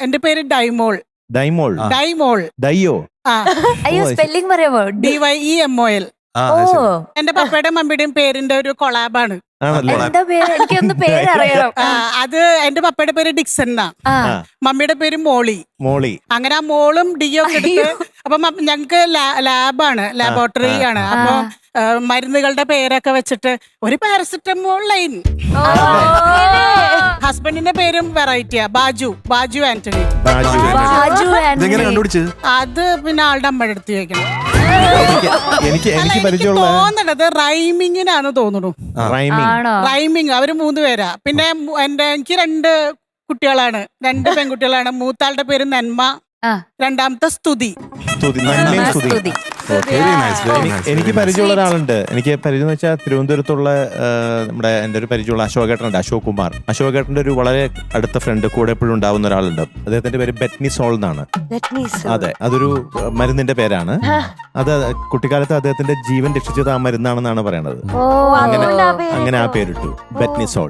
എന്റെ പേര് ഡൈമോൾ. ഡൈമോൾ. ഡൈമോൾ. ഡയ്യോ. അയ്യോ സ്പെല്ലിംഗ് പറയാമോ? DYEMOL. എന്റെ പപ്പയുടെയും മമ്മിയുടെയും പേരിന്റെ ഒരു കൊളാബാണ്. എന്താ പേര്? എനിക്കൊന്ന് പേരറിയണം. അത് എന്റെ പപ്പയുടെ പേര് ഡിക്സൺ എന്നാ, മമ്മിയുടെ പേര് മോളി. മോളി. അങ്ങനെ ആ മോളും ഡിയോ ഒക്കെ എടുത്ത് അപ്പൊ ഞങ്ങക്ക് ലാബാണ്, ലാബോറട്ടറി ആണ്. അപ്പൊ മരുന്നുകളുടെ പേരൊക്കെ വെച്ചിട്ട് ഒരു പാരസെറ്റമോൾ ലൈൻ. ഹസ്ബൻഡിന്റെ പേരും വെറൈറ്റിയാ, ബാജു ആന്റണി. അത് പിന്നെ ആളുടെ അമ്മയുടെ അടുത്ത് ചോദിക്കണം. എനിക്ക് തോന്നണത് റൈമിങ്ങിനാണ് തോന്നുന്നു. റൈമിങ്. അവര് 3 പേരാ. പിന്നെ എനിക്ക് 2 കുട്ടികളാണ്, 2 പെൺകുട്ടികളാണ്. മൂത്താളുടെ പേര് നന്മ, രണ്ടാമത്തെ സ്തുതി. എനിക്ക് പരിചയമുള്ള ഒരാളുണ്ട്. എനിക്ക് പരിചയം വെച്ചാൽ തിരുവനന്തപുരത്തുള്ള എന്റെ ഒരു പരിചയമുള്ള അശോകേട്ടനുണ്ട്, അശോക് കുമാർ. അശോകേട്ടന്റെ ഒരു വളരെ അടുത്ത ഫ്രണ്ട്, കൂടെ എപ്പോഴും ഉണ്ടാവുന്ന ഒരാളുണ്ട്. അദ്ദേഹത്തിന്റെ പേര് ബെറ്റ്നിസോൾ എന്നാണ്. അതെ, അതൊരു മരുന്നിന്റെ പേരാണ്. അത് കുട്ടിക്കാലത്ത് അദ്ദേഹത്തിന്റെ ജീവൻ രക്ഷിച്ചത് ആ മരുന്നാണെന്നാണ് പറയണത്. അങ്ങനെ ആ പേരിട്ടു, ബെറ്റ്നിസോൾ.